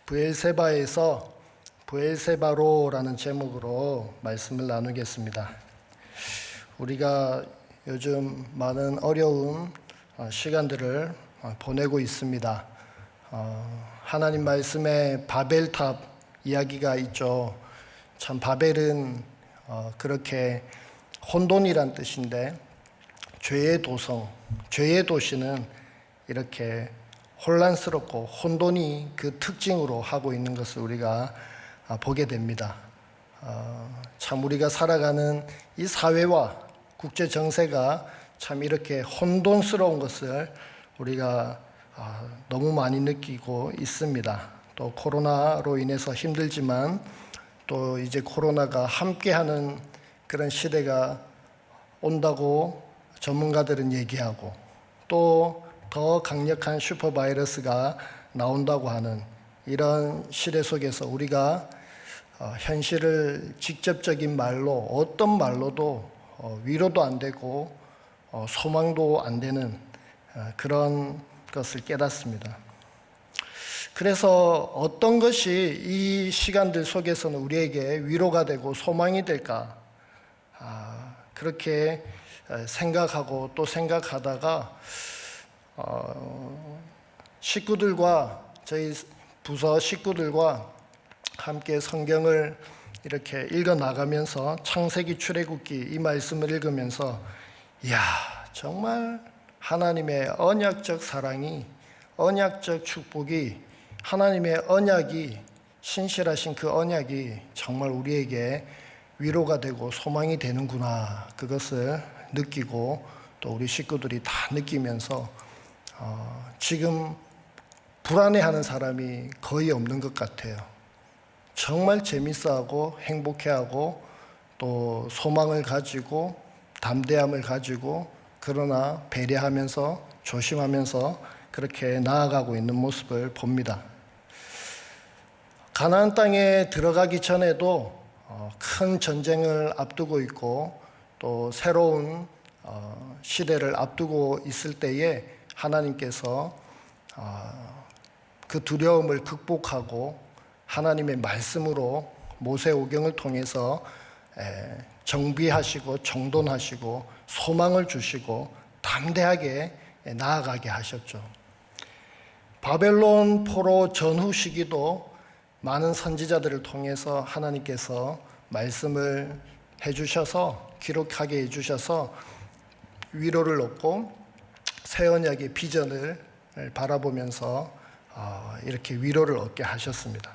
브엘세바에서 브엘세바로라는 제목으로 말씀을 나누겠습니다. 우리가 요즘 많은 어려운 시간들을 보내고 있습니다. 하나님 말씀에 바벨탑 이야기가 있죠. 참 바벨은 그렇게 혼돈이란 뜻인데 죄의 도성, 죄의 도시는 이렇게 혼란스럽고 혼돈이 그 특징으로 하고 있는 것을 우리가 보게 됩니다. 참 우리가 살아가는 이 사회와 국제 정세가 참 이렇게 혼돈스러운 것을 우리가 너무 많이 느끼고 있습니다. 또 코로나로 인해서 힘들지만 또 이제 코로나가 함께하는 그런 시대가 온다고 전문가들은 얘기하고 또 더 강력한 슈퍼바이러스가 나온다고 하는 이런 시대 속에서 우리가 현실을 직접적인 말로 어떤 말로도 위로도 안 되고 소망도 안 되는 그런 것을 깨닫습니다. 그래서 어떤 것이 이 시간들 속에서는 우리에게 위로가 되고 소망이 될까 그렇게 생각하고 또 생각하다가 식구들과 저희 부서 식구들과 함께 성경을 이렇게 읽어 나가면서 창세기 출애굽기 이 말씀을 읽으면서 이야 정말 하나님의 언약적 사랑이 언약적 축복이 하나님의 언약이 신실하신 그 언약이 정말 우리에게 위로가 되고 소망이 되는구나 그것을 느끼고 또 우리 식구들이 다 느끼면서 지금 불안해하는 사람이 거의 없는 것 같아요. 정말 재밌어하고 행복해하고 또 소망을 가지고 담대함을 가지고 그러나 배려하면서 조심하면서 그렇게 나아가고 있는 모습을 봅니다. 가나안 땅에 들어가기 전에도 큰 전쟁을 앞두고 있고 또 새로운 시대를 앞두고 있을 때에 하나님께서 그 두려움을 극복하고 하나님의 말씀으로 모세오경을 통해서 정비하시고 정돈하시고 소망을 주시고 담대하게 나아가게 하셨죠. 바벨론 포로 전후 시기도 많은 선지자들을 통해서 하나님께서 말씀을 해주셔서 기록하게 해주셔서 위로를 얻고 새 언약의 비전을 바라보면서 이렇게 위로를 얻게 하셨습니다.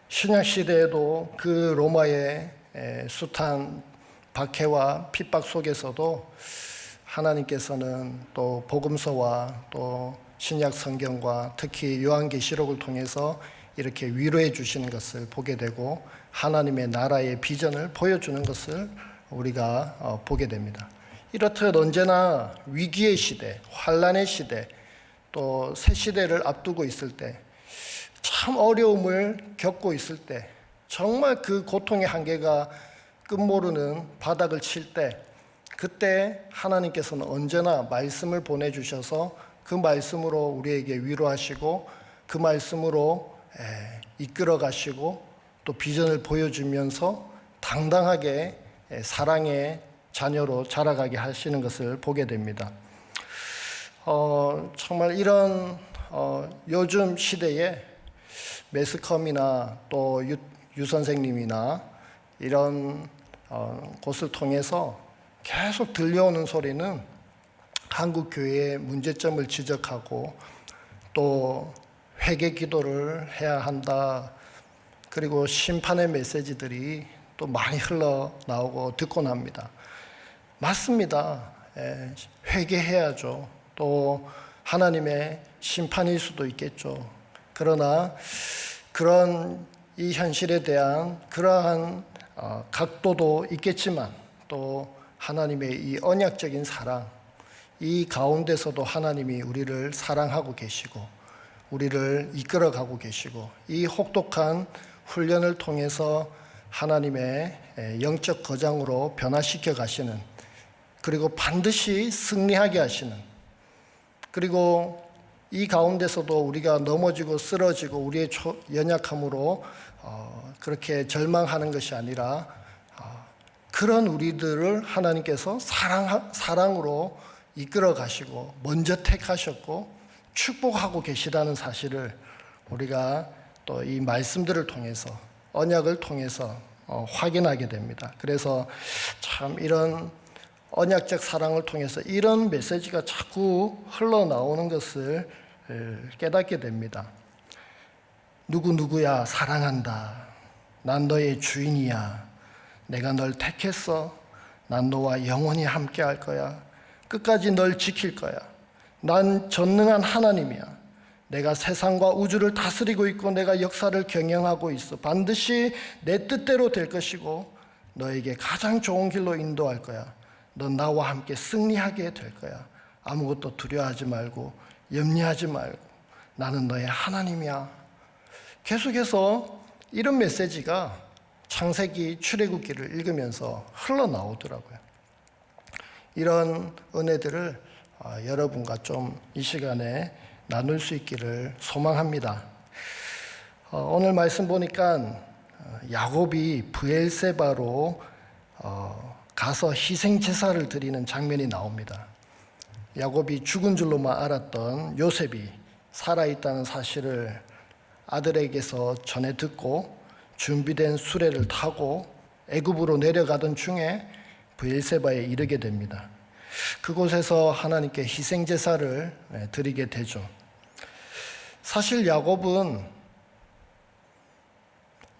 신약 시대에도 그 로마의 숱한 박해와 핍박 속에서도 하나님께서는 또 복음서와 또 신약 성경과 특히 요한계시록을 통해서 이렇게 위로해 주시는 것을 보게 되고 하나님의 나라의 비전을 보여주는 것을 우리가 보게 됩니다. 이렇듯 언제나 위기의 시대, 환란의 시대, 또 새 시대를 앞두고 있을 때, 참 어려움을 겪고 있을 때, 정말 그 고통의 한계가 끝모르는 바닥을 칠 때, 그때 하나님께서는 언제나 말씀을 보내주셔서 그 말씀으로 우리에게 위로하시고 그 말씀으로 이끌어 가시고 또 비전을 보여주면서 당당하게 사랑의 자녀로 자라가게 하시는 것을 보게 됩니다. 정말 이런 요즘 시대에 매스컴이나 또 유 선생님이나 이런 곳을 통해서 계속 들려오는 소리는 한국 교회의 문제점을 지적하고 또 회개 기도를 해야 한다. 그리고 심판의 메시지들이 또 많이 흘러나오고 듣곤 합니다. 맞습니다. 회개해야죠. 또 하나님의 심판일 수도 있겠죠. 그러나 그런 이 현실에 대한 그러한 각도도 있겠지만 또 하나님의 이 언약적인 사랑 이 가운데서도 하나님이 우리를 사랑하고 계시고 우리를 이끌어가고 계시고 이 혹독한 훈련을 통해서 하나님의 영적 거장으로 변화시켜 가시는 그리고 반드시 승리하게 하시는 그리고 이 가운데서도 우리가 넘어지고 쓰러지고 우리의 연약함으로 그렇게 절망하는 것이 아니라 그런 우리들을 하나님께서 사랑으로 이끌어 가시고 먼저 택하셨고 축복하고 계시다는 사실을 우리가 또 이 말씀들을 통해서 언약을 통해서 확인하게 됩니다. 그래서 참 이런 언약적 사랑을 통해서 이런 메시지가 자꾸 흘러나오는 것을 깨닫게 됩니다. 누구누구야 사랑한다. 난 너의 주인이야. 내가 널 택했어. 난 너와 영원히 함께 할 거야. 끝까지 널 지킬 거야. 난 전능한 하나님이야. 내가 세상과 우주를 다스리고 있고 내가 역사를 경영하고 있어. 반드시 내 뜻대로 될 것이고 너에게 가장 좋은 길로 인도할 거야. 넌 나와 함께 승리하게 될 거야. 아무것도 두려워하지 말고 염려하지 말고 나는 너의 하나님이야. 계속해서 이런 메시지가 창세기 출애굽기를 읽으면서 흘러나오더라고요. 이런 은혜들을 여러분과 좀 이 시간에 나눌 수 있기를 소망합니다. 오늘 말씀 보니까 야곱이 브엘세바로 가서 희생 제사를 드리는 장면이 나옵니다. 야곱이 죽은 줄로만 알았던 요셉이 살아있다는 사실을 아들에게서 전해 듣고 준비된 수레를 타고 애굽으로 내려가던 중에 브엘세바에 이르게 됩니다. 그곳에서 하나님께 희생 제사를 드리게 되죠. 사실 야곱은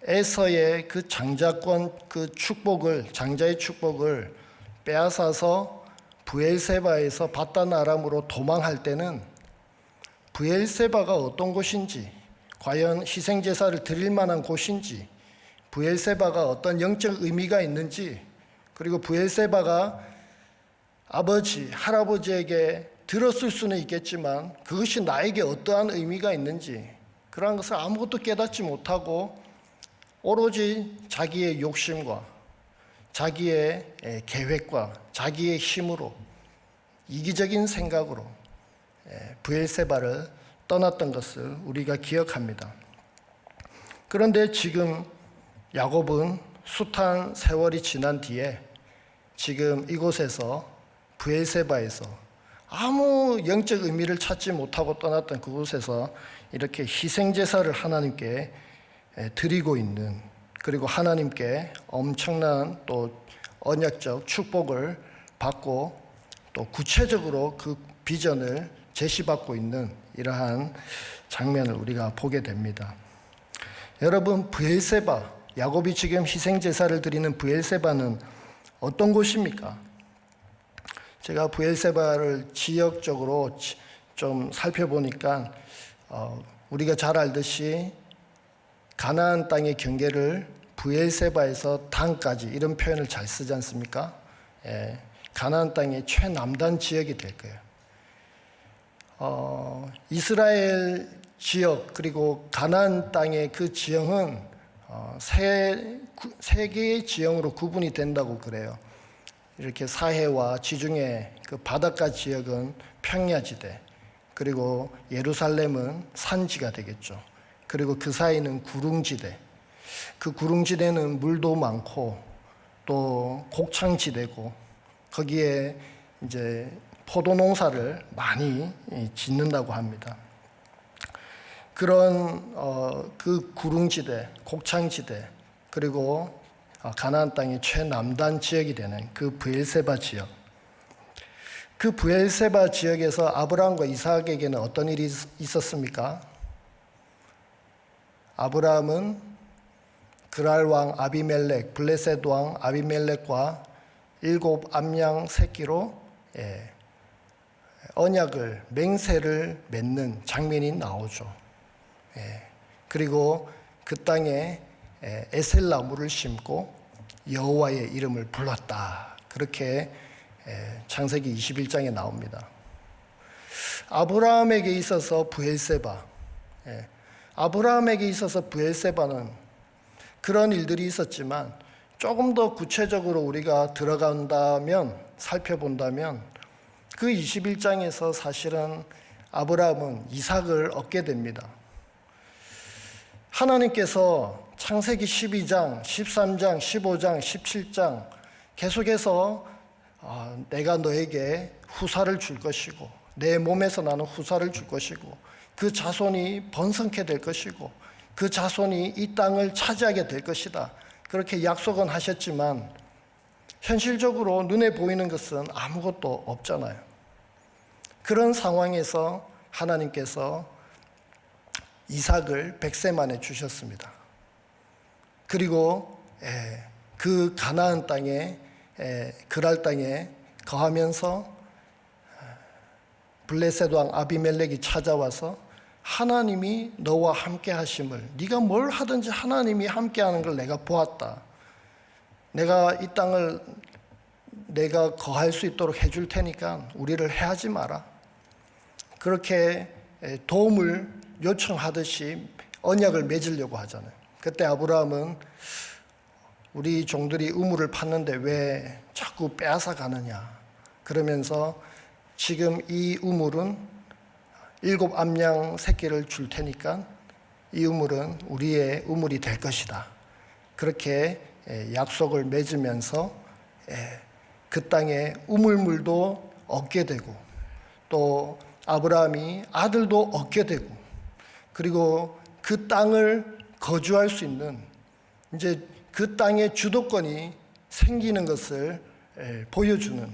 에서의 그 장자권 장자의 축복을 빼앗아서 브엘세바에서 바단 아람으로 도망할 때는 브엘세바가 어떤 곳인지, 과연 희생 제사를 드릴 만한 곳인지, 브엘세바가 어떤 영적 의미가 있는지, 그리고 브엘세바가 아버지, 할아버지에게 들었을 수는 있겠지만 그것이 나에게 어떠한 의미가 있는지 그러한 것을 아무것도 깨닫지 못하고 오로지 자기의 욕심과 자기의 계획과 자기의 힘으로 이기적인 생각으로 브엘세바를 떠났던 것을 우리가 기억합니다. 그런데 지금 야곱은 숱한 세월이 지난 뒤에 지금 이곳에서 브엘세바에서 아무 영적 의미를 찾지 못하고 떠났던 그곳에서 이렇게 희생제사를 하나님께 드리고 있는, 그리고 하나님께 엄청난 또 언약적 축복을 받고 또 구체적으로 그 비전을 제시받고 있는 이러한 장면을 우리가 보게 됩니다. 여러분, 브엘세바, 야곱이 지금 희생제사를 드리는 브엘세바는 어떤 곳입니까? 제가 브엘세바를 지역적으로 좀 살펴보니까 우리가 잘 알듯이 가나안 땅의 경계를 브엘세바에서 단까지 이런 표현을 잘 쓰지 않습니까? 가나안 땅의 최남단 지역이 될 거예요. 이스라엘 지역 그리고 가나안 땅의 그 지형은 세 개의 지형으로 구분이 된다고 그래요. 이렇게 사해와 지중해 그 바닷가 지역은 평야지대, 그리고 예루살렘은 산지가 되겠죠. 그리고 그 사이는 구릉지대. 그 구릉지대는 물도 많고 또 곡창지대고 거기에 이제 포도 농사를 많이 짓는다고 합니다. 그런 그 구릉지대, 곡창지대, 그리고 가나안 땅의 최남단 지역이 되는 그 브엘세바 지역. 그 브엘세바 지역에서 아브라함과 이삭에게는 어떤 일이 있었습니까? 아브라함은 그랄 왕 아비멜렉, 블레셋 왕 아비멜렉과 7 암양 새끼로 언약을, 맹세를 맺는 장면이 나오죠. 그리고 그 땅에 에셀나무를 심고 여호와의 이름을 불렀다. 그렇게 창세기 21장에 나옵니다. 아브라함에게 있어서 브엘세바, 아브라함에게 있어서 브엘세바는 그런 일들이 있었지만 조금 더 구체적으로 우리가 들어간다면, 살펴본다면 그 21장에서 사실은 아브라함은 이삭을 얻게 됩니다. 하나님께서 창세기 12장, 13장, 15장, 17장 계속해서 내가 너에게 후사를 줄 것이고 내 몸에서 나는 후사를 줄 것이고 그 자손이 번성케 될 것이고 그 자손이 이 땅을 차지하게 될 것이다. 그렇게 약속은 하셨지만 현실적으로 눈에 보이는 것은 아무것도 없잖아요. 그런 상황에서 하나님께서 이삭을 100세 만에 주셨습니다. 그리고 그 가나안 땅에 그랄 땅에 거하면서 블레셋 왕 아비멜렉이 찾아와서 하나님이 너와 함께 하심을, 네가 뭘 하든지 하나님이 함께 하는 걸 내가 보았다. 내가 이 땅을 내가 거할 수 있도록 해줄 테니까 우리를 해하지 마라. 그렇게 도움을 요청하듯이 언약을 맺으려고 하잖아요. 그때 아브라함은 우리 종들이 우물을 팠는데 왜 자꾸 빼앗아 가느냐 그러면서 지금 이 우물은 7 암양 새끼를 줄 테니까 이 우물은 우리의 우물이 될 것이다. 그렇게 약속을 맺으면서 그 땅에 우물물도 얻게 되고 또 아브라함이 아들도 얻게 되고 그리고 그 땅을 거주할 수 있는 이제 그 땅의 주도권이 생기는 것을 보여주는,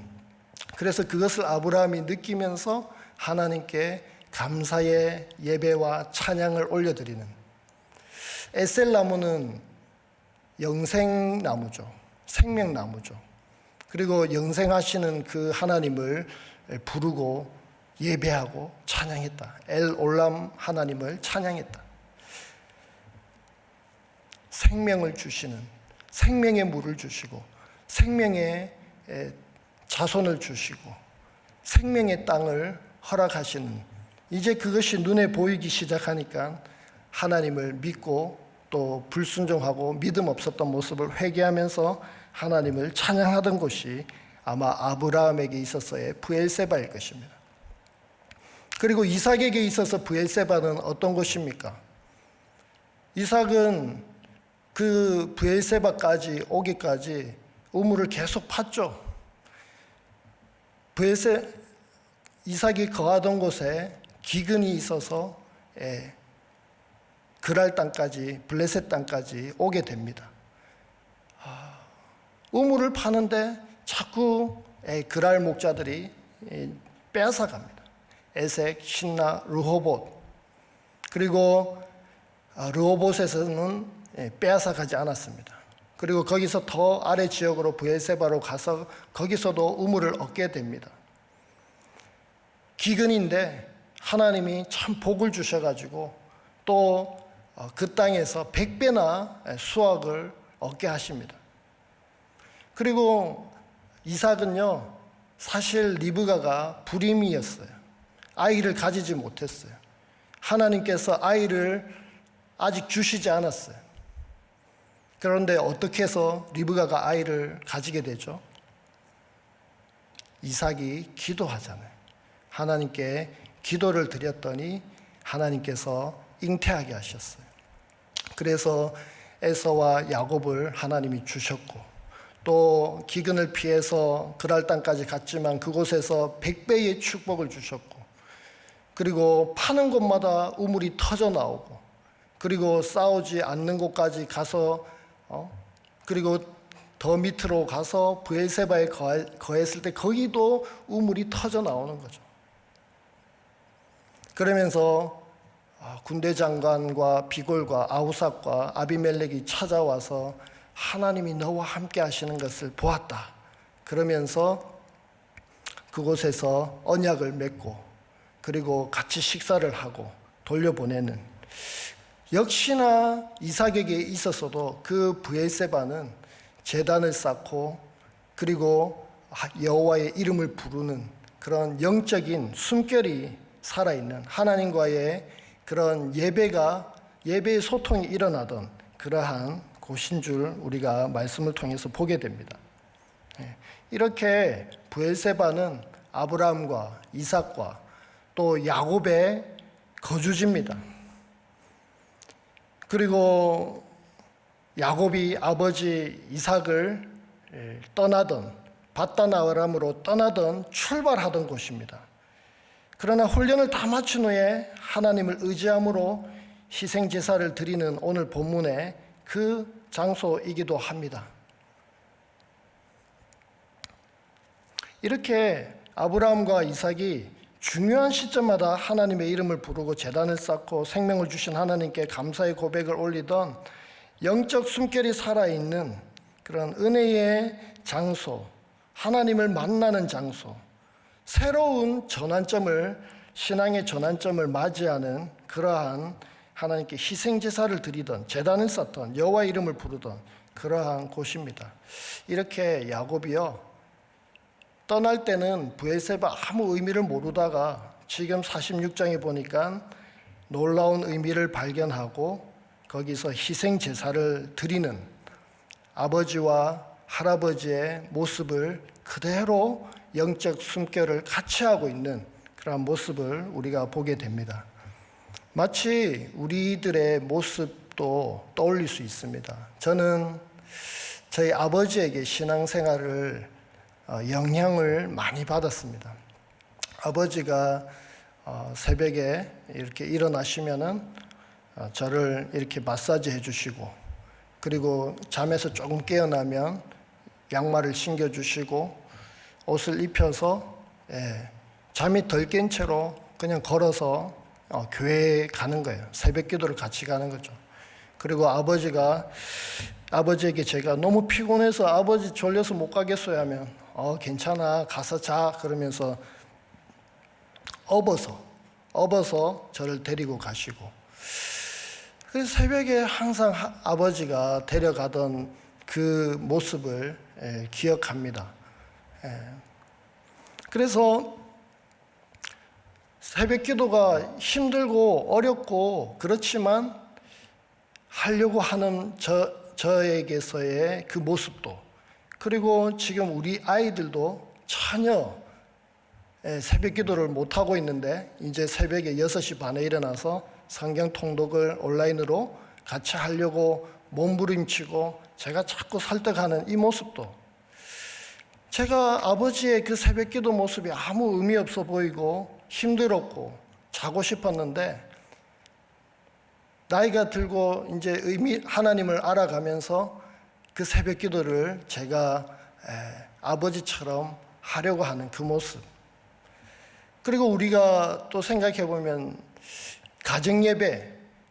그래서 그것을 아브라함이 느끼면서 하나님께 감사의 예배와 찬양을 올려드리는, 에셀나무는 영생나무죠. 생명나무죠. 그리고 영생하시는 그 하나님을 부르고 예배하고 찬양했다. 엘올람 하나님을 찬양했다. 생명을 주시는, 생명의 물을 주시고 생명의 자손을 주시고 생명의 땅을 허락하시는, 이제 그것이 눈에 보이기 시작하니까 하나님을 믿고 또 불순종하고 믿음 없었던 모습을 회개하면서 하나님을 찬양하던 곳이 아마 아브라함에게 있어서의 브엘세바일 것입니다. 그리고 이삭에게 있어서 브엘세바는 어떤 곳입니까? 이삭은 그 브엘세바까지 오기까지 우물을 계속 팠죠. 이삭이 거하던 곳에 기근이 있어서 그랄 땅까지, 블레셋 땅까지 오게 됩니다. 우물을 파는데 자꾸 그랄 목자들이 빼앗아 갑니다. 에색, 신나, 르호봇. 그리고 르호봇에서는 빼앗아 가지 않았습니다. 그리고 거기서 더 아래 지역으로 브엘세바로 가서 거기서도 우물을 얻게 됩니다. 기근인데 하나님이 참 복을 주셔가지고 또 그 땅에서 100배나 수확을 얻게 하십니다. 그리고 이삭은요, 사실 리브가가 불임이었어요. 아이를 가지지 못했어요. 하나님께서 아이를 아직 주시지 않았어요. 그런데 어떻게 해서 리브가가 아이를 가지게 되죠? 이삭이 기도하잖아요. 하나님께 기도를 드렸더니 하나님께서 잉태하게 하셨어요. 그래서 에서와 야곱을 하나님이 주셨고 또 기근을 피해서 그랄 땅까지 갔지만 그곳에서 100배의 축복을 주셨고 그리고 파는 곳마다 우물이 터져 나오고 그리고 싸우지 않는 곳까지 가서 그리고 더 밑으로 가서 브엘세바에 거했을 때 거기도 우물이 터져 나오는 거죠. 그러면서 군대 장관과 비골과 아우삭과 아비멜렉이 찾아와서 하나님이 너와 함께 하시는 것을 보았다. 그러면서 그곳에서 언약을 맺고 그리고 같이 식사를 하고 돌려보내는, 역시나 이삭에게 있어서도 그 브엘세바는 제단을 쌓고 그리고 여호와의 이름을 부르는 그런 영적인 숨결이 살아있는 하나님과의 그런 예배의 소통이 일어나던 그러한 곳인 줄 우리가 말씀을 통해서 보게 됩니다. 이렇게 브엘세바는 아브라함과 이삭과 또 야곱의 거주지입니다. 그리고 야곱이 아버지 이삭을 떠나던 밧단 아람으로 떠나던 출발하던 곳입니다. 그러나 훈련을 다 마친 후에 하나님을 의지함으로 희생 제사를 드리는 오늘 본문의 그 장소이기도 합니다. 이렇게 아브라함과 이삭이 중요한 시점마다 하나님의 이름을 부르고 제단을 쌓고 생명을 주신 하나님께 감사의 고백을 올리던 영적 숨결이 살아있는 그런 은혜의 장소, 하나님을 만나는 장소, 새로운 전환점을, 신앙의 전환점을 맞이하는 그러한 하나님께 희생제사를 드리던, 제단을 쌓던, 여호와 이름을 부르던 그러한 곳입니다. 이렇게 야곱이요, 떠날 때는 브엘세바 아무 의미를 모르다가 지금 46장에 보니까 놀라운 의미를 발견하고 거기서 희생 제사를 드리는 아버지와 할아버지의 모습을 그대로 영적 숨결을 같이 하고 있는 그런 모습을 우리가 보게 됩니다. 마치 우리들의 모습도 떠올릴 수 있습니다. 저는 저희 아버지에게 신앙생활을 영향을 많이 받았습니다. 아버지가 새벽에 이렇게 일어나시면은 저를 이렇게 마사지 해주시고, 그리고 잠에서 조금 깨어나면 양말을 신겨주시고 옷을 입혀서 잠이 덜 깬 채로 그냥 걸어서 교회에 가는 거예요. 새벽 기도를 같이 가는 거죠. 그리고 아버지에게 제가 너무 피곤해서 아버지 졸려서 못 가겠어요 하면 괜찮아 가서 자 그러면서 업어서 저를 데리고 가시고, 그래서 새벽에 항상 아버지가 데려가던 그 모습을 기억합니다. 그래서 새벽 기도가 힘들고 어렵고 그렇지만 하려고 하는 저에게서의 그 모습도, 그리고 지금 우리 아이들도 전혀 새벽 기도를 못하고 있는데 이제 새벽에 6시 반에 일어나서 성경 통독을 온라인으로 같이 하려고 몸부림치고 제가 자꾸 설득하는 이 모습도, 제가 아버지의 그 새벽 기도 모습이 아무 의미 없어 보이고 힘들었고 자고 싶었는데, 나이가 들고 이제 하나님을 알아가면서 그 새벽 기도를 제가 아버지처럼 하려고 하는 그 모습. 그리고 우리가 또 생각해 보면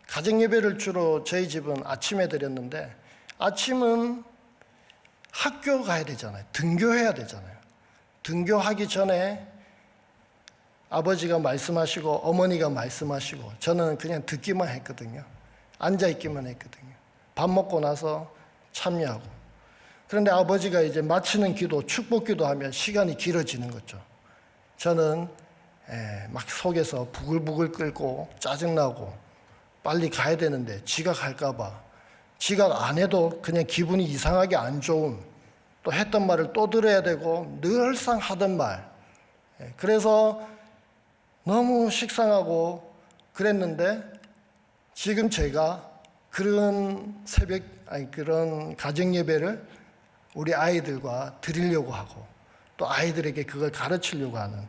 가정예배를 주로 저희 집은 아침에 드렸는데, 아침은 학교 가야 되잖아요. 등교해야 되잖아요. 등교하기 전에 아버지가 말씀하시고 어머니가 말씀하시고 저는 그냥 듣기만 했거든요. 앉아있기만 했거든요. 밥 먹고 나서 참여하고. 그런데 아버지가 이제 마치는 기도, 축복 기도하면 시간이 길어지는 거죠. 저는 막 속에서 부글부글 끓고 짜증나고 빨리 가야 되는데 지각할까 봐, 지각 안 해도 그냥 기분이 이상하게 안 좋은, 또 했던 말을 또 들어야 되고 늘상 하던 말, 그래서 너무 식상하고 그랬는데, 지금 제가 그런 그런 가정 예배를 우리 아이들과 드리려고 하고 또 아이들에게 그걸 가르치려고 하는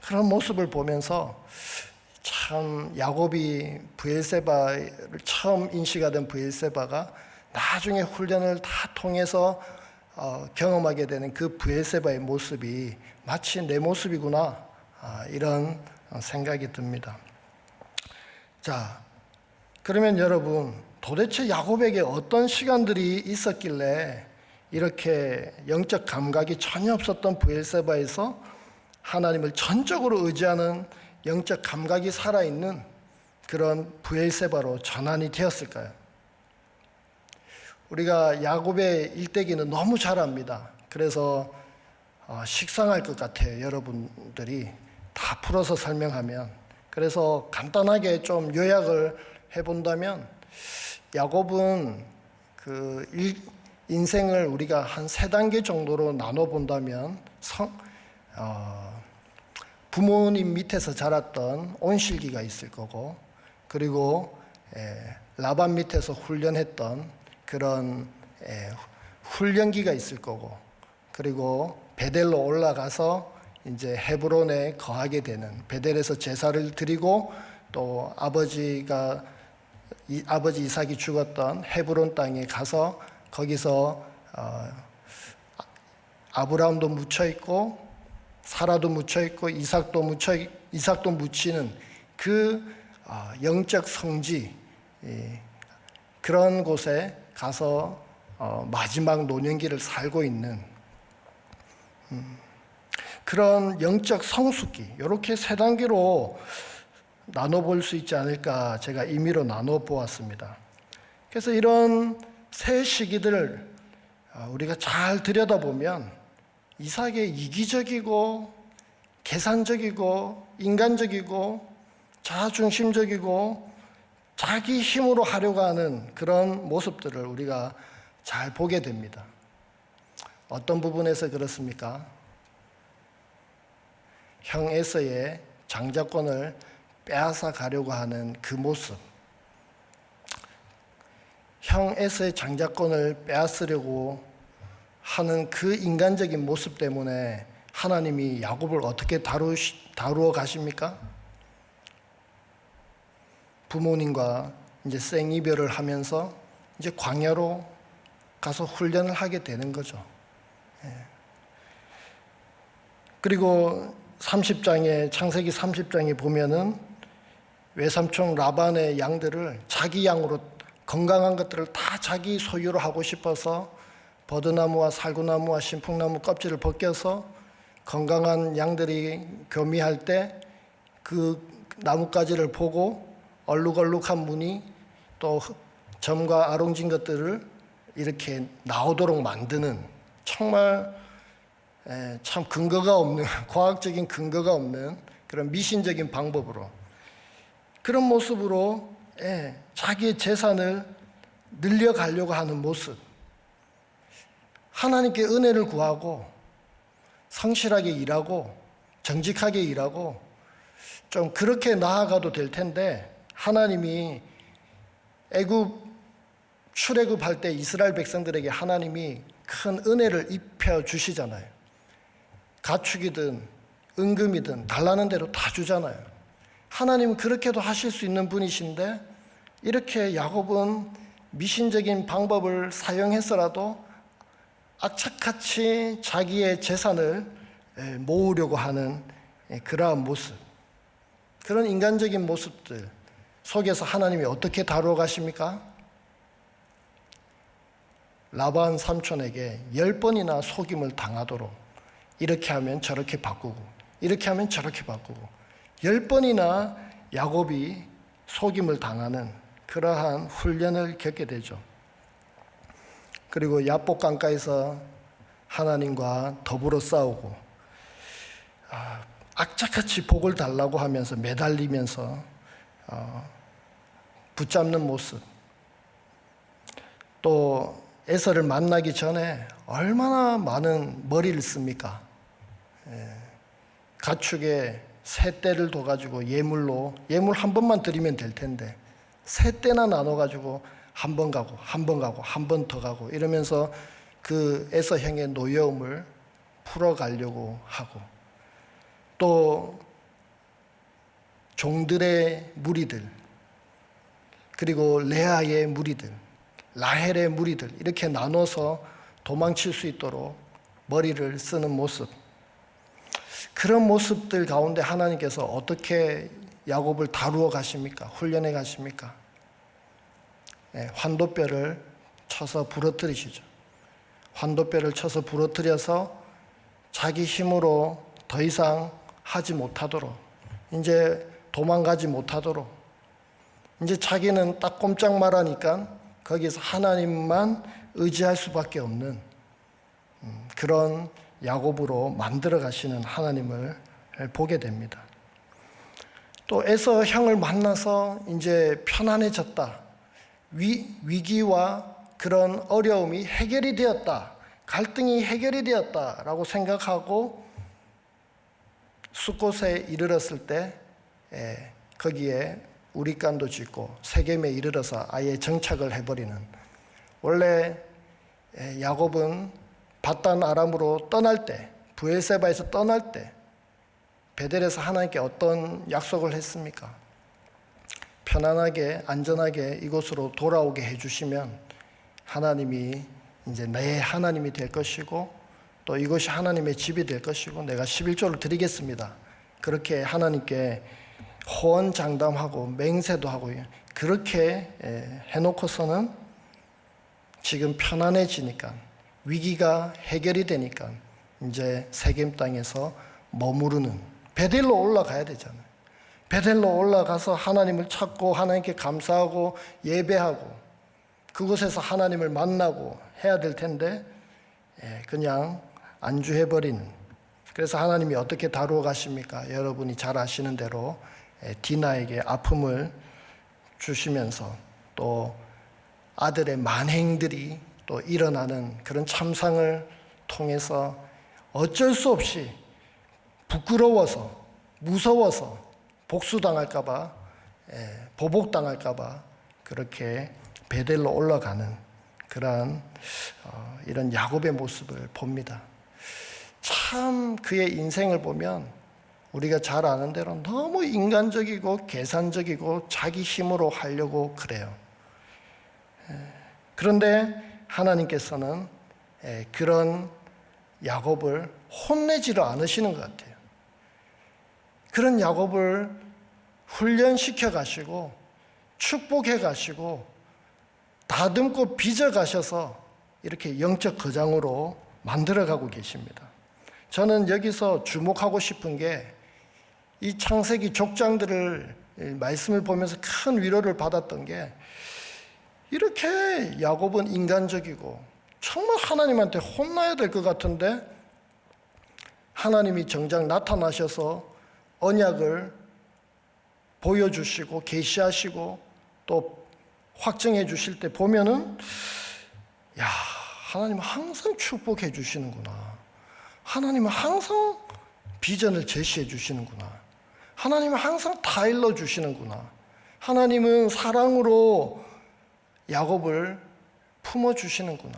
그런 모습을 보면서 참 야곱이 브엘세바를 처음 인식하던 브엘세바가 나중에 훈련을 다 통해서 경험하게 되는 그 브엘세바의 모습이 마치 내 모습이구나, 이런 생각이 듭니다. 자, 그러면 여러분, 도대체 야곱에게 어떤 시간들이 있었길래 이렇게 영적 감각이 전혀 없었던 브엘세바에서 하나님을 전적으로 의지하는 영적 감각이 살아있는 그런 브엘세바로 전환이 되었을까요? 우리가 야곱의 일대기는 너무 잘 압니다. 그래서 식상할 것 같아요. 여러분들이 다 풀어서 설명하면. 그래서 간단하게 좀 요약을 해본다면, 야곱은 그 인생을 우리가 한 3단계 정도로 나눠본다면 부모님 밑에서 자랐던 온실기가 있을 거고, 그리고 라반 밑에서 훈련했던 그런 훈련기가 있을 거고, 그리고 베델로 올라가서 이제 헤브론에 거하게 되는, 베델에서 제사를 드리고 또 아버지 이삭이 죽었던 헤브론 땅에 가서 거기서 아브라함도 묻혀 있고 사라도 묻혀 있고 이삭도 묻히는 그 영적 성지, 그런 곳에 가서 마지막 노년기를 살고 있는 그런 영적 성숙기, 이렇게 세 단계로 나눠볼 수 있지 않을까 제가 임의로 나눠 보았습니다. 그래서 이런 세 시기들을 우리가 잘 들여다보면 이삭의 이기적이고 계산적이고 인간적이고 자아중심적이고 자기 힘으로 하려고 하는 그런 모습들을 우리가 잘 보게 됩니다. 어떤 부분에서 그렇습니까? 형 에서의 장자권을 빼앗아 가려고 하는 그 모습, 형 에서의 장자권을 빼앗으려고 하는 그 인간적인 모습 때문에 하나님이 야곱을 어떻게 다루어 가십니까? 부모님과 이제 생이별을 하면서 이제 광야로 가서 훈련을 하게 되는 거죠. 그리고 30장에 창세기 30장에 보면은 외삼촌 라반의 양들을 자기 양으로 건강한 것들을 다 자기 소유로 하고 싶어서 버드나무와 살구나무와 신풍나무 껍질을 벗겨서 건강한 양들이 교미할 때 그 나뭇가지를 보고 얼룩얼룩한 무늬 또 점과 아롱진 것들을 이렇게 나오도록 만드는, 정말 참 근거가 없는, 과학적인 근거가 없는 그런 미신적인 방법으로, 그런 모습으로 자기의 재산을 늘려가려고 하는 모습, 하나님께 은혜를 구하고 성실하게 일하고 정직하게 일하고 좀 그렇게 나아가도 될 텐데, 하나님이 출애굽할 때 이스라엘 백성들에게 하나님이 큰 은혜를 입혀 주시잖아요. 가축이든 은금이든 달라는 대로 다 주잖아요. 하나님은 그렇게도 하실 수 있는 분이신데, 이렇게 야곱은 미신적인 방법을 사용해서라도 악착같이 자기의 재산을 모으려고 하는 그러한 모습, 그런 인간적인 모습들 속에서 하나님이 어떻게 다루어 가십니까? 라반 삼촌에게 10번이나 속임을 당하도록, 이렇게 하면 저렇게 바꾸고 이렇게 하면 저렇게 바꾸고 10번이나 야곱이 속임을 당하는 그러한 훈련을 겪게 되죠. 그리고 야복 강가에서 하나님과 더불어 싸우고 악착같이 복을 달라고 하면서 매달리면서 붙잡는 모습, 또 에서를 만나기 전에 얼마나 많은 머리를 씁니까? 가축에 세 떼를 둬가지고 예물 한 번만 드리면 될 텐데 세 떼나 나눠가지고 한 번 가고 한 번 가고 한 번 더 가고 이러면서 그 에서 형의 노여움을 풀어가려고 하고, 또 종들의 무리들, 그리고 레아의 무리들, 라헬의 무리들, 이렇게 나눠서 도망칠 수 있도록 머리를 쓰는 모습, 그런 모습들 가운데 하나님께서 어떻게 야곱을 다루어 가십니까? 훈련해 가십니까? 환도뼈를 쳐서 부러뜨리시죠. 환도뼈를 쳐서 부러뜨려서 자기 힘으로 더 이상 하지 못하도록, 이제 도망가지 못하도록, 이제 자기는 딱 꼼짝 말하니까 거기서 하나님만 의지할 수밖에 없는 그런 야곱으로 만들어 가시는 하나님을 보게 됩니다. 또 에서 형을 만나서 이제 편안해졌다, 위기와 그런 어려움이 해결이 되었다, 갈등이 해결이 되었다라고 생각하고 숫곳에 이르렀을 때 거기에 우리간도 짓고 세겜에 이르러서 아예 정착을 해버리는, 원래 야곱은 밧단 아람으로 떠날 때, 브엘세바에서 떠날 때 베델에서 하나님께 어떤 약속을 했습니까? 편안하게 안전하게 이곳으로 돌아오게 해주시면 하나님이 이제 내 하나님이 될 것이고 또 이것이 하나님의 집이 될 것이고 내가 11조를 드리겠습니다. 그렇게 하나님께 호언장담하고 맹세도 하고 그렇게 해놓고서는 지금 편안해지니까, 위기가 해결이 되니까 이제 세겜 땅에서 머무르는, 베델로 올라가야 되잖아요. 베델로 올라가서 하나님을 찾고 하나님께 감사하고 예배하고 그곳에서 하나님을 만나고 해야 될 텐데 그냥 안주해버리는. 그래서 하나님이 어떻게 다루어 가십니까? 여러분이 잘 아시는 대로 디나에게 아픔을 주시면서 또 아들의 만행들이 또 일어나는 그런 참상을 통해서 어쩔 수 없이 부끄러워서 무서워서 복수당할까봐, 보복당할까봐 그렇게 베델로 올라가는 그러한 이런 야곱의 모습을 봅니다. 참 그의 인생을 보면 우리가 잘 아는 대로 너무 인간적이고 계산적이고 자기 힘으로 하려고 그래요. 그런데 하나님께서는 그런 야곱을 혼내지를 않으시는 것 같아요. 그런 야곱을 훈련시켜 가시고 축복해 가시고 다듬고 빚어 가셔서 이렇게 영적 거장으로 만들어 가고 계십니다. 저는 여기서 주목하고 싶은 게 이 창세기 족장들을 말씀을 보면서 큰 위로를 받았던 게, 이렇게 야곱은 인간적이고 정말 하나님한테 혼나야 될 것 같은데 하나님이 정작 나타나셔서 언약을 보여주시고 계시하시고 또 확증해 주실 때 보면은, 야, 하나님은 항상 축복해 주시는구나. 하나님은 항상 비전을 제시해 주시는구나. 하나님은 항상 다 일러 주시는구나. 하나님은 사랑으로 야곱을 품어 주시는구나.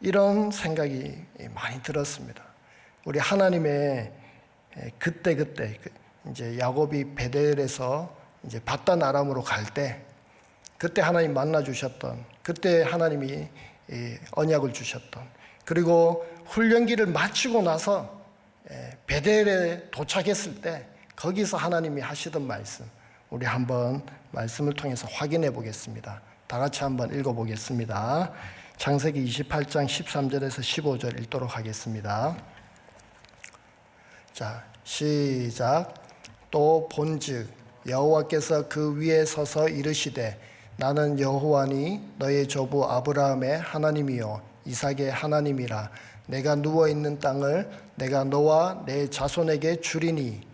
이런 생각이 많이 들었습니다. 우리 하나님의 그때 이제 야곱이 베델에서 이제 밧단 아람으로 갈 때, 그때 하나님 만나 주셨던, 그때 하나님이 언약을 주셨던, 그리고 훈련기를 마치고 나서 베델에 도착했을 때 거기서 하나님이 하시던 말씀, 우리 한번 말씀을 통해서 확인해 보겠습니다. 다 같이 한번 읽어보겠습니다. 창세기 28장 13절에서 15절 읽도록 하겠습니다. 자, 시작. 또 본즉 여호와께서 그 위에 서서 이르시되 나는 여호와니 너의 조부 아브라함의 하나님이요 이삭의 하나님이라. 내가 누워있는 땅을 내가 너와 내 자손에게 주리니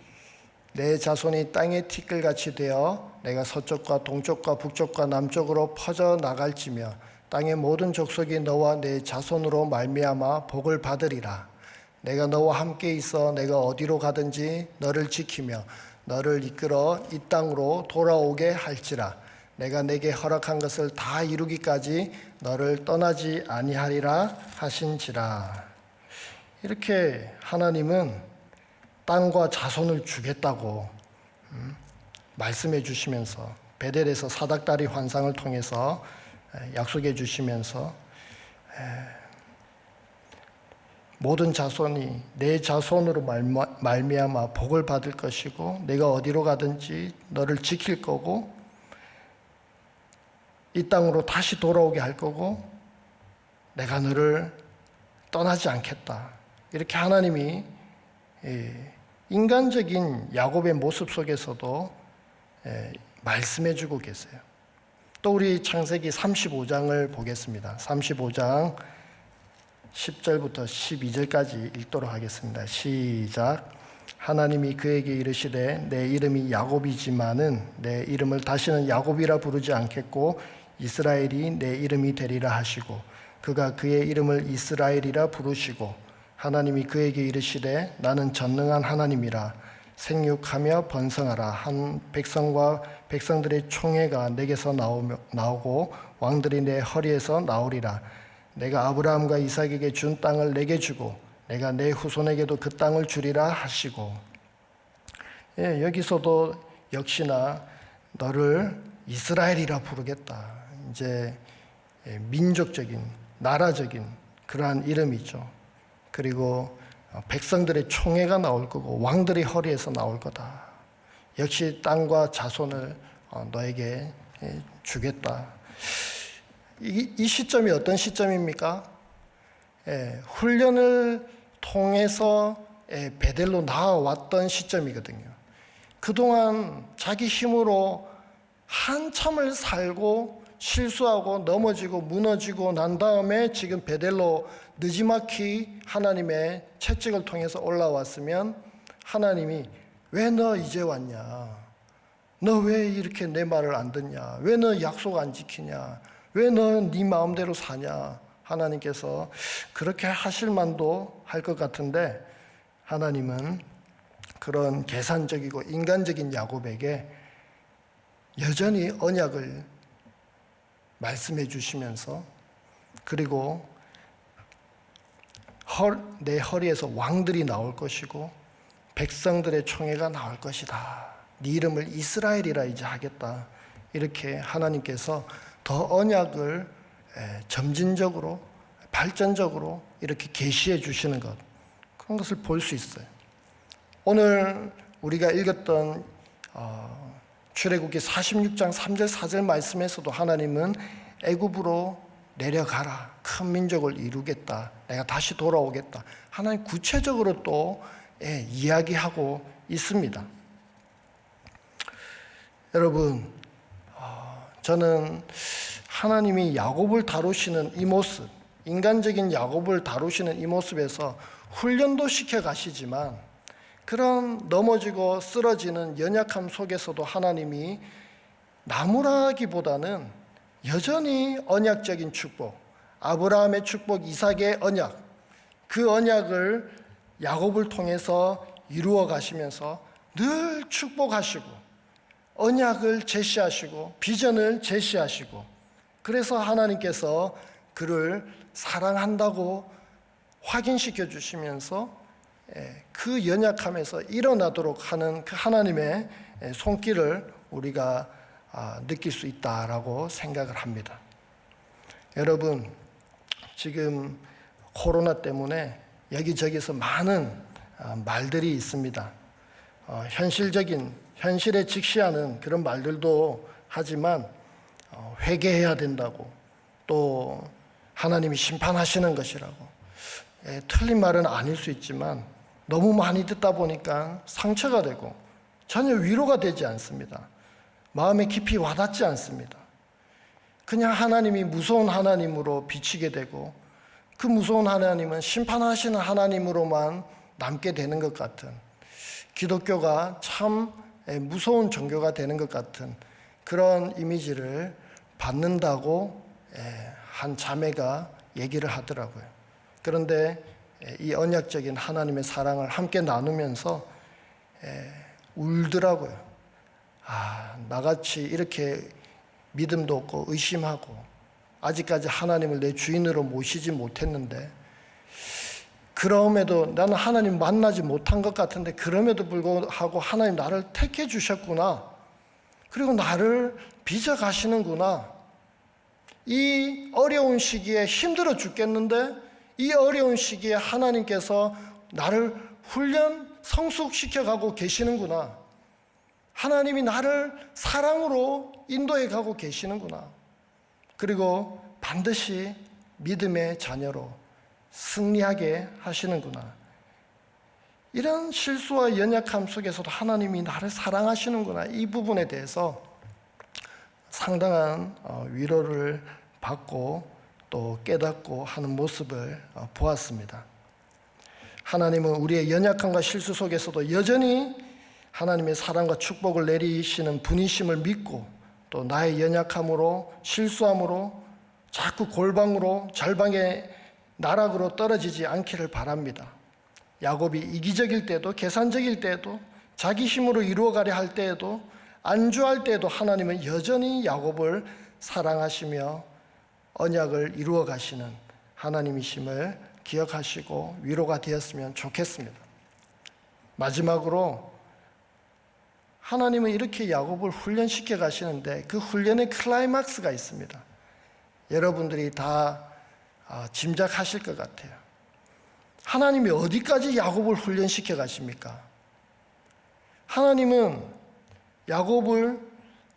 내 자손이 땅의 티끌같이 되어 내가 서쪽과 동쪽과 북쪽과 남쪽으로 퍼져 나갈지며 땅의 모든 족속이 너와 내 자손으로 말미암아 복을 받으리라. 내가 너와 함께 있어 내가 어디로 가든지 너를 지키며 너를 이끌어 이 땅으로 돌아오게 할지라. 내가 내게 허락한 것을 다 이루기까지 너를 떠나지 아니하리라 하신지라. 이렇게 하나님은 땅과 자손을 주겠다고 말씀해 주시면서 베델에서 사닥다리 환상을 통해서 약속해 주시면서 모든 자손이 내 자손으로 말미암아 복을 받을 것이고 내가 어디로 가든지 너를 지킬 거고 이 땅으로 다시 돌아오게 할 거고 내가 너를 떠나지 않겠다. 이렇게 하나님이 인간적인 야곱의 모습 속에서도 말씀해 주고 계세요. 또 우리 창세기 35장을 보겠습니다. 35장 10절부터 12절까지 읽도록 하겠습니다. 시작. 하나님이 그에게 이르시되 내 이름이 야곱이지만은 내 이름을 다시는 야곱이라 부르지 않겠고 이스라엘이 내 이름이 되리라 하시고 그가 그의 이름을 이스라엘이라 부르시고 하나님이 그에게 이르시되 나는 전능한 하나님이라. 생육하며 번성하라. 한 백성과 백성들의 총회가 내게서 나오고 왕들이 내 허리에서 나오리라. 내가 아브라함과 이삭에게 준 땅을 내게 주고 내가 내 후손에게도 그 땅을 주리라 하시고. 여기서도 역시나 너를 이스라엘이라 부르겠다. 이제 민족적인, 나라적인 그러한 이름이죠. 그리고 백성들의 총회가 나올 거고 왕들의 허리에서 나올 거다. 역시 땅과 자손을 너에게 주겠다. 이 시점이 어떤 시점입니까? 훈련을 통해서 베델로 나아왔던 시점이거든요. 그동안 자기 힘으로 한참을 살고 실수하고 넘어지고 무너지고 난 다음에 지금 베델로 느지막이 하나님의 채찍을 통해서 올라왔으면 하나님이 왜 너 이제 왔냐? 너 왜 이렇게 내 말을 안 듣냐? 왜 너 약속 안 지키냐? 왜 너 네 마음대로 사냐? 하나님께서 그렇게 하실 만도 할 것 같은데 하나님은 그런 계산적이고 인간적인 야곱에게 여전히 언약을 말씀해 주시면서 그리고 내 허리에서 왕들이 나올 것이고 백성들의 총회가 나올 것이다. 네 이름을 이스라엘이라 이제 하겠다. 이렇게 하나님께서 더 언약을 점진적으로 발전적으로 이렇게 계시해 주시는 것, 그런 것을 볼 수 있어요. 오늘 우리가 읽었던 출애굽기 46장 3절 4절 말씀에서도 하나님은 애굽으로 내려가라. 큰 민족을 이루겠다. 내가 다시 돌아오겠다. 하나님 구체적으로 또 이야기하고 있습니다. 여러분, 저는 하나님이 야곱을 다루시는 이 모습, 인간적인 야곱을 다루시는 이 모습에서 훈련도 시켜 가시지만 그런 넘어지고 쓰러지는 연약함 속에서도 하나님이 나무라기보다는 여전히 언약적인 축복, 아브라함의 축복, 이삭의 언약, 그 언약을 야곱을 통해서 이루어 가시면서 늘 축복하시고 언약을 제시하시고 비전을 제시하시고, 그래서 하나님께서 그를 사랑한다고 확인시켜 주시면서 그 연약함에서 일어나도록 하는 그 하나님의 손길을 우리가 느낄 수 있다라고 생각을 합니다. 여러분, 지금 코로나 때문에 여기저기서 많은 말들이 있습니다. 현실에 직시하는 그런 말들도 하지만 회개해야 된다고, 또 하나님이 심판하시는 것이라고. 틀린 말은 아닐 수 있지만 너무 많이 듣다 보니까 상처가 되고 전혀 위로가 되지 않습니다. 마음에 깊이 와닿지 않습니다. 그냥 하나님이 무서운 하나님으로 비치게 되고 그 무서운 하나님은 심판하시는 하나님으로만 남게 되는 것 같은, 기독교가 참 무서운 종교가 되는 것 같은 그런 이미지를 받는다고 한 자매가 얘기를 하더라고요. 그런데 이 언약적인 하나님의 사랑을 함께 나누면서 울더라고요. 나같이 이렇게 믿음도 없고 의심하고 아직까지 하나님을 내 주인으로 모시지 못했는데, 그럼에도 나는 하나님 만나지 못한 것 같은데 그럼에도 불구하고 하나님 나를 택해 주셨구나. 그리고 나를 빚어 가시는구나. 이 어려운 시기에 힘들어 죽겠는데 이 어려운 시기에 하나님께서 나를 훈련, 성숙시켜 가고 계시는구나. 하나님이 나를 사랑으로 인도해 가고 계시는구나. 그리고 반드시 믿음의 자녀로 승리하게 하시는구나. 이런 실수와 연약함 속에서도 하나님이 나를 사랑하시는구나. 이 부분에 대해서 상당한 위로를 받고 또 깨닫고 하는 모습을 보았습니다. 하나님은 우리의 연약함과 실수 속에서도 여전히 하나님의 사랑과 축복을 내리시는 분이심을 믿고, 또 나의 연약함으로 실수함으로 자꾸 골방으로 절방의 나락으로 떨어지지 않기를 바랍니다. 야곱이 이기적일 때도, 계산적일 때도, 자기 힘으로 이루어가려 할 때에도, 안주할 때에도 하나님은 여전히 야곱을 사랑하시며 언약을 이루어 가시는 하나님이심을 기억하시고 위로가 되었으면 좋겠습니다. 마지막으로 하나님은 이렇게 야곱을 훈련시켜 가시는데 그 훈련의 클라이막스가 있습니다. 여러분들이 다 짐작하실 것 같아요. 하나님이 어디까지 야곱을 훈련시켜 가십니까? 하나님은 야곱을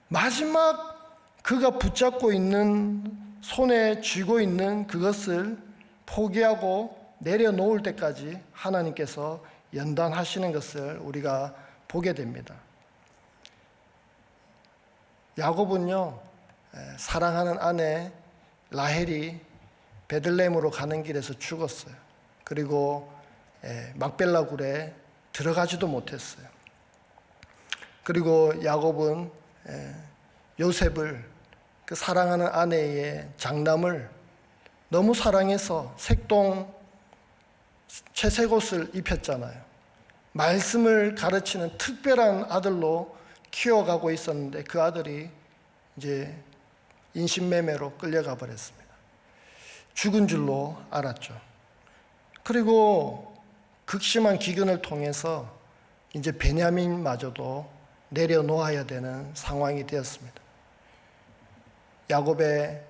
마지막 그가 붙잡고 있는, 손에 쥐고 있는 그것을 포기하고 내려놓을 때까지 하나님께서 연단하시는 것을 우리가 보게 됩니다. 야곱은요, 사랑하는 아내 라헬이 베들레헴으로 가는 길에서 죽었어요. 그리고 막벨라 굴에 들어가지도 못했어요. 그리고 야곱은 요셉을, 그 사랑하는 아내의 장남을 너무 사랑해서 색동 채색옷을 입혔잖아요. 말씀을 가르치는 특별한 아들로 키워가고 있었는데 그 아들이 이제 인신매매로 끌려가 버렸습니다. 죽은 줄로 알았죠. 그리고 극심한 기근을 통해서 이제 베냐민마저도 내려놓아야 되는 상황이 되었습니다. 야곱의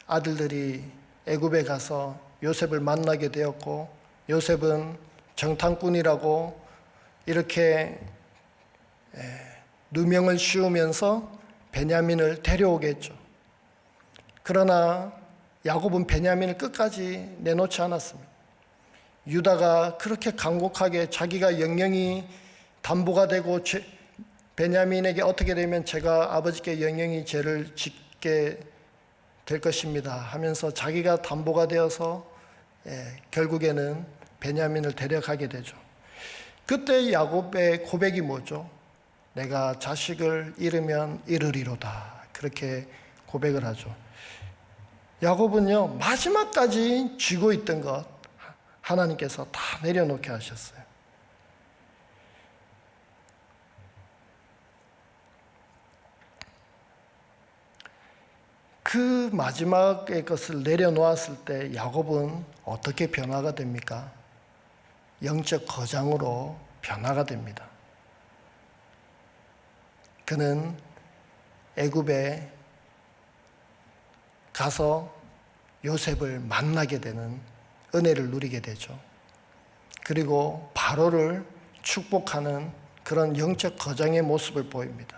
아들들이 애굽에 가서 요셉을 만나게 되었고, 요셉은 정탐꾼이라고 이렇게 누명을 씌우면서 베냐민을 데려오겠죠. 그러나 야곱은 베냐민을 끝까지 내놓지 않았습니다. 유다가 그렇게 간곡하게 자기가 영영이 담보가 되고 베냐민에게 어떻게 되면 제가 아버지께 영영이 죄를 짓게 될 것입니다 하면서 자기가 담보가 되어서 결국에는 베냐민을 데려가게 되죠. 그때 야곱의 고백이 뭐죠? 내가 자식을 잃으면 잃으리로다, 그렇게 고백을 하죠. 야곱은요, 마지막까지 쥐고 있던 것 하나님께서 다 내려놓게 하셨어요. 그 마지막의 것을 내려놓았을 때 야곱은 어떻게 변화가 됩니까? 영적 거장으로 변화가 됩니다. 그는 애굽에 가서 요셉을 만나게 되는 은혜를 누리게 되죠. 그리고 바로를 축복하는 그런 영적 거장의 모습을 보입니다.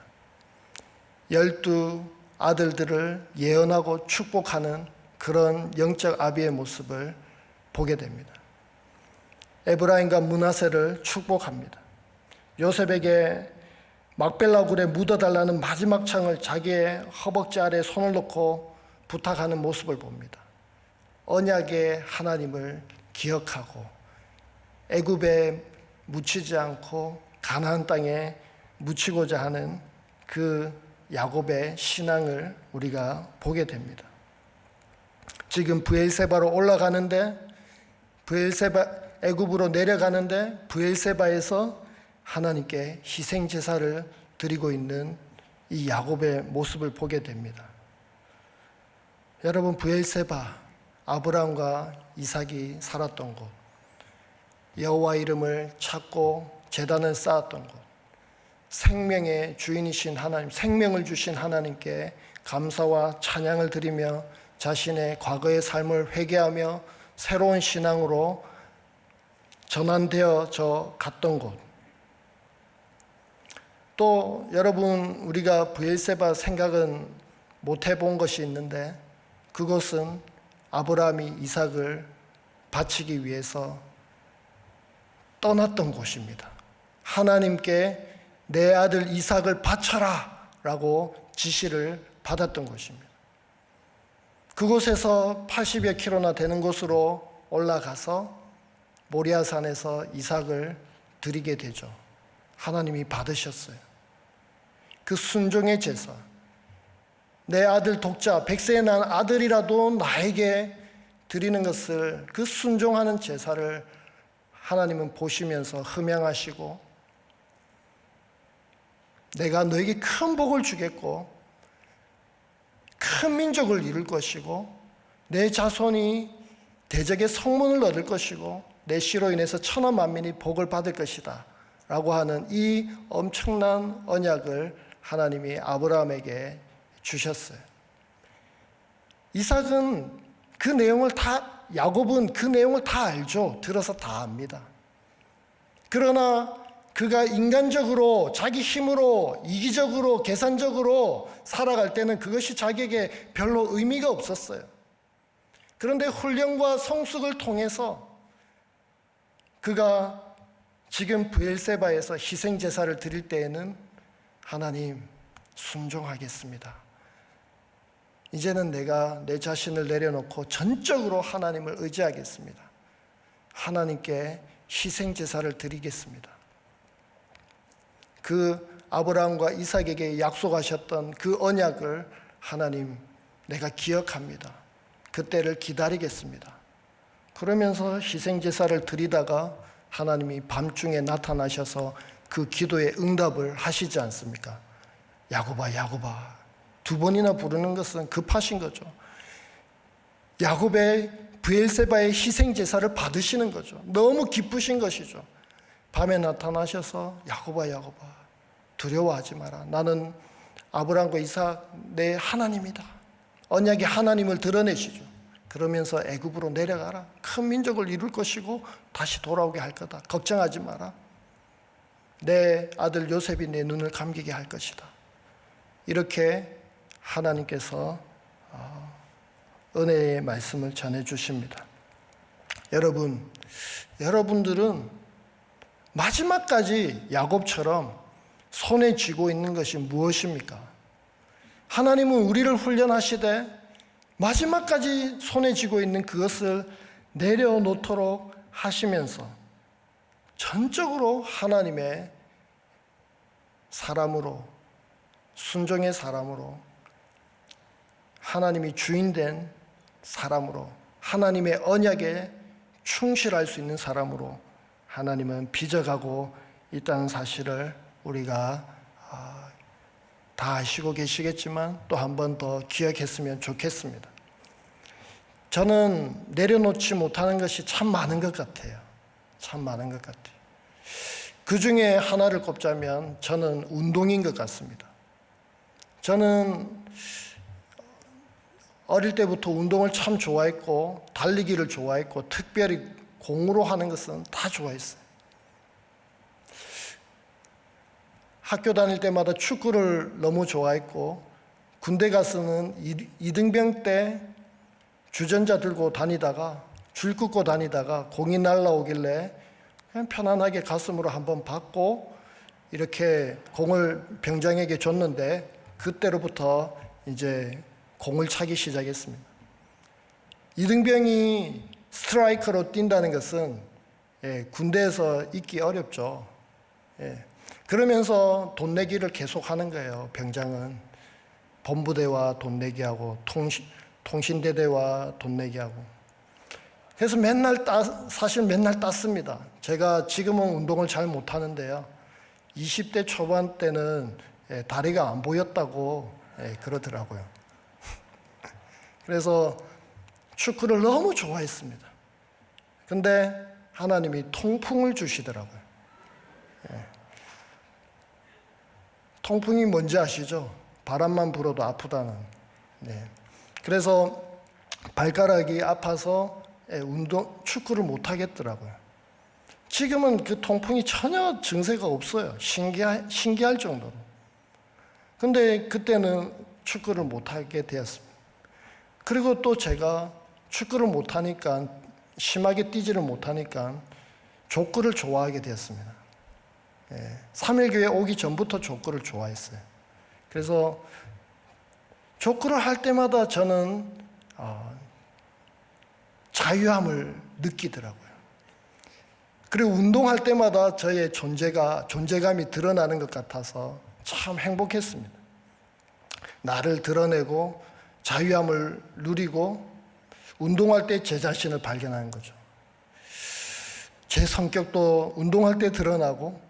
12 아들들을 예언하고 축복하는 그런 영적 아비의 모습을 보게 됩니다. 에브라임과 므낫세를 축복합니다. 요셉에게 막벨라 굴에 묻어달라는 마지막 창을 자기의 허벅지 아래에 손을 놓고 부탁하는 모습을 봅니다. 언약의 하나님을 기억하고 애굽에 묻히지 않고 가나안 땅에 묻히고자 하는 그 야곱의 신앙을 우리가 보게 됩니다. 지금 브엘세바로 올라가는데, 애굽으로 내려가는데 브엘세바에서 하나님께 희생 제사를 드리고 있는 이 야곱의 모습을 보게 됩니다. 여러분, 브엘세바, 아브라함과 이삭이 살았던 곳, 여호와 이름을 찾고 제단을 쌓았던 곳, 생명의 주인이신 하나님, 생명을 주신 하나님께 감사와 찬양을 드리며 자신의 과거의 삶을 회개하며 새로운 신앙으로 전환되어져 갔던 곳. 또 여러분, 우리가 브엘세바 생각은 못 해본 것이 있는데, 그것은 아브라함이 이삭을 바치기 위해서 떠났던 곳입니다. 하나님께 내 아들 이삭을 바쳐라 라고 지시를 받았던 곳입니다. 그곳에서 80여 킬로나 되는 곳으로 올라가서 모리아산에서 이삭을 드리게 되죠. 하나님이 받으셨어요. 그 순종의 제사, 내 아들 독자, 100세에 난 아들이라도 나에게 드리는 것을, 그 순종하는 제사를 하나님은 보시면서 흠양하시고 내가 너에게 큰 복을 주겠고 큰 민족을 이룰 것이고 내 자손이 대적의 성문을 얻을 것이고 내 씨로 인해서 천하 만민이 복을 받을 것이다 라고 하는 이 엄청난 언약을 하나님이 아브라함에게 주셨어요. 이삭은 그 내용을 야곱은 그 내용을 다 알죠. 들어서 다 압니다. 그러나 그가 인간적으로 자기 힘으로 이기적으로 계산적으로 살아갈 때는 그것이 자기에게 별로 의미가 없었어요. 그런데 훈련과 성숙을 통해서 그가 지금 브엘세바에서 희생 제사를 드릴 때에는 하나님 순종하겠습니다. 이제는 내가 내 자신을 내려놓고 전적으로 하나님을 의지하겠습니다. 하나님께 희생 제사를 드리겠습니다. 그 아브라함과 이삭에게 약속하셨던 그 언약을 하나님 내가 기억합니다. 그때를 기다리겠습니다. 그러면서 희생 제사를 드리다가 하나님이 밤중에 나타나셔서 그 기도에 응답을 하시지 않습니까? 야곱아 야곱아 두 번이나 부르는 것은 급하신 거죠. 야곱의 브엘세바의 희생 제사를 받으시는 거죠. 너무 기쁘신 것이죠. 밤에 나타나셔서 야곱아 야곱아 두려워하지 마라. 나는 아브라함과 이삭 내 하나님이다. 언약의 하나님을 드러내시죠. 그러면서 애굽으로 내려가라. 큰 민족을 이룰 것이고 다시 돌아오게 할 거다. 걱정하지 마라. 내 아들 요셉이 내 눈을 감기게 할 것이다. 이렇게 하나님께서 은혜의 말씀을 전해주십니다. 여러분들은 마지막까지 야곱처럼 손에 쥐고 있는 것이 무엇입니까? 하나님은 우리를 훈련하시되 마지막까지 손에 쥐고 있는 그것을 내려놓도록 하시면서 전적으로 하나님의 사람으로, 순종의 사람으로, 하나님이 주인된 사람으로, 하나님의 언약에 충실할 수 있는 사람으로 하나님은 빚어가고 있다는 사실을 우리가 다 아시고 계시겠지만 또 한 번 더 기억했으면 좋겠습니다. 저는 내려놓지 못하는 것이 참 많은 것 같아요. 참 많은 것 같아요. 그 중에 하나를 꼽자면 저는 운동인 것 같습니다. 저는 어릴 때부터 운동을 참 좋아했고 달리기를 좋아했고 특별히 공으로 하는 것은 다 좋아했어요. 학교 다닐 때마다 축구를 너무 좋아했고 군대 가서는 이등병 때 주전자 들고 다니다가 줄 긋고 다니다가 공이 날라오길래 그냥 편안하게 가슴으로 한번 받고 이렇게 공을 병장에게 줬는데 그때로부터 이제 공을 차기 시작했습니다. 이등병이 스트라이커로 뛴다는 것은 군대에서 있기 어렵죠. 그러면서 돈 내기를 계속 하는 거예요. 병장은 본부대와 돈 내기하고 통신대대와 돈 내기하고. 그래서 사실 맨날 땄습니다. 제가 지금은 운동을 잘 못하는데요. 20대 초반 때는 다리가 안 보였다고 그러더라고요. 그래서 축구를 너무 좋아했습니다. 근데 하나님이 통풍을 주시더라고요. 통풍이 뭔지 아시죠? 바람만 불어도 아프다는. 그래서 발가락이 아파서 축구를 못 하겠더라고요. 지금은 그 통풍이 전혀 증세가 없어요. 신기할 정도로. 근데 그때는 축구를 못 하게 되었습니다. 그리고 또 제가 축구를 못 하니까, 심하게 뛰지를 못하니까 족구를 좋아하게 되었습니다. 3일교회 오기 전부터 족구를 좋아했어요. 그래서 족구를 할 때마다 저는 자유함을 느끼더라고요. 그리고 운동할 때마다 저의 존재감이 드러나는 것 같아서 참 행복했습니다. 나를 드러내고 자유함을 누리고 운동할 때 제 자신을 발견하는 거죠. 제 성격도 운동할 때 드러나고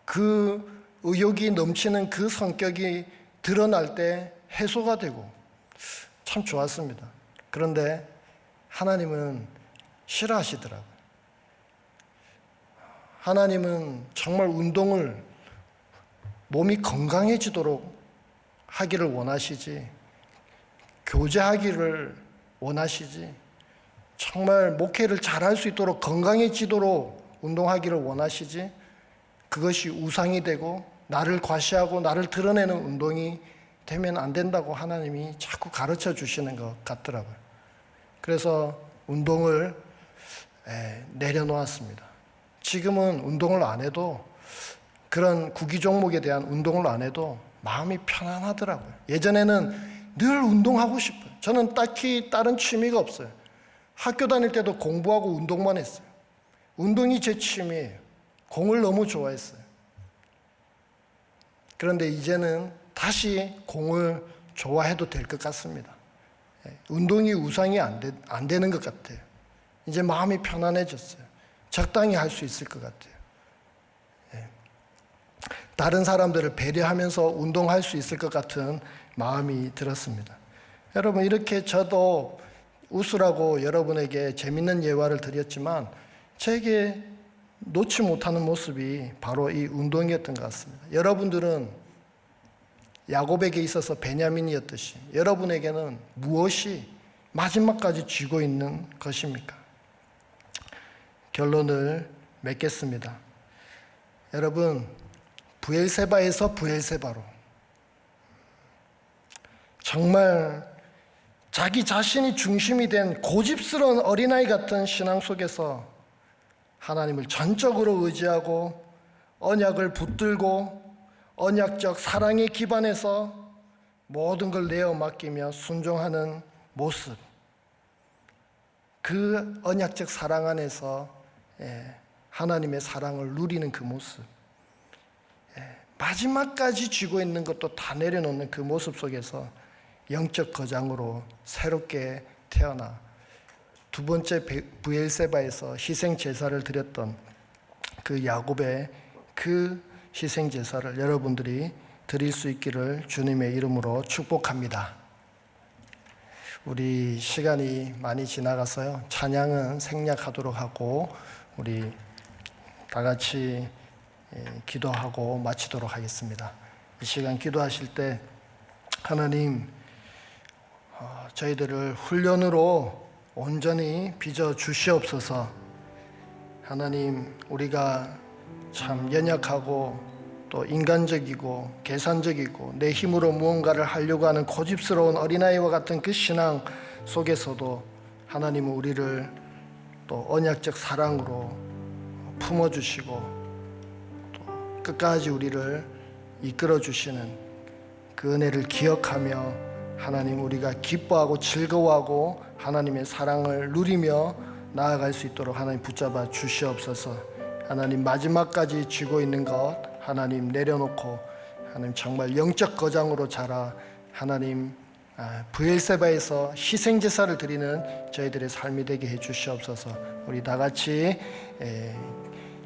그 의욕이 넘치는 그 성격이 드러날 때 해소가 되고 참 좋았습니다. 그런데 하나님은 싫어하시더라고요. 하나님은 정말 운동을 몸이 건강해지도록 하기를 원하시지, 교제하기를 원하시지, 정말 목회를 잘할 수 있도록 건강해지도록 운동하기를 원하시지, 그것이 우상이 되고 나를 과시하고 나를 드러내는 운동이 되면 안 된다고 하나님이 자꾸 가르쳐 주시는 것 같더라고요. 그래서 운동을 내려놓았습니다. 지금은 운동을 안 해도, 그런 구기 종목에 대한 운동을 안 해도 마음이 편안하더라고요. 예전에는 늘 운동하고 싶어요. 저는 딱히 다른 취미가 없어요. 학교 다닐 때도 공부하고 운동만 했어요. 운동이 제 취미예요. 공을 너무 좋아했어요. 그런데 이제는 다시 공을 좋아해도 될 것 같습니다. 운동이 우상이 안 되는 것 같아요. 이제 마음이 편안해졌어요. 적당히 할 수 있을 것 같아요. 다른 사람들을 배려하면서 운동할 수 있을 것 같은 마음이 들었습니다. 여러분, 이렇게 저도 웃으라고 여러분에게 재밌는 예화를 드렸지만 제게 놓지 못하는 모습이 바로 이 운동이었던 것 같습니다. 여러분들은 야곱에게 있어서 베냐민이었듯이 여러분에게는 무엇이 마지막까지 쥐고 있는 것입니까? 결론을 맺겠습니다. 여러분, 브엘세바에서 브엘세바로, 정말 자기 자신이 중심이 된 고집스러운 어린아이 같은 신앙 속에서 하나님을 전적으로 의지하고 언약을 붙들고 언약적 사랑에 기반해서 모든 걸 내어 맡기며 순종하는 모습, 그 언약적 사랑 안에서 하나님의 사랑을 누리는 그 모습, 마지막까지 쥐고 있는 것도 다 내려놓는 그 모습 속에서 영적 거장으로 새롭게 태어나 두 번째 브엘세바에서 희생 제사를 드렸던 그 야곱의 그 희생 제사를 여러분들이 드릴 수 있기를 주님의 이름으로 축복합니다. 우리 시간이 많이 지나가서요, 찬양은 생략하도록 하고 우리 다 같이 기도하고 마치도록 하겠습니다. 이 시간 기도하실 때 하나님, 저희들을 훈련으로 온전히 빚어 주시옵소서. 하나님, 우리가 참 연약하고 또 인간적이고 계산적이고 내 힘으로 무언가를 하려고 하는 고집스러운 어린아이와 같은 그 신앙 속에서도 하나님은 우리를 또 언약적 사랑으로 품어주시고 또 끝까지 우리를 이끌어 주시는 그 은혜를 기억하며 하나님, 우리가 기뻐하고 즐거워하고 하나님의 사랑을 누리며 나아갈 수 있도록 하나님 붙잡아 주시옵소서. 하나님, 마지막까지 쥐고 있는 것 하나님 내려놓고 하나님 정말 영적 거장으로 자라 하나님 브엘세바에서 희생제사를 드리는 저희들의 삶이 되게 해 주시옵소서. 우리 다 같이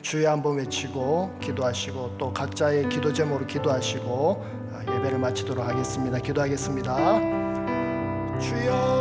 주여 한번 외치고 기도하시고 또 각자의 기도 제목으로 기도하시고 예배를 마치도록 하겠습니다. 기도하겠습니다. 주여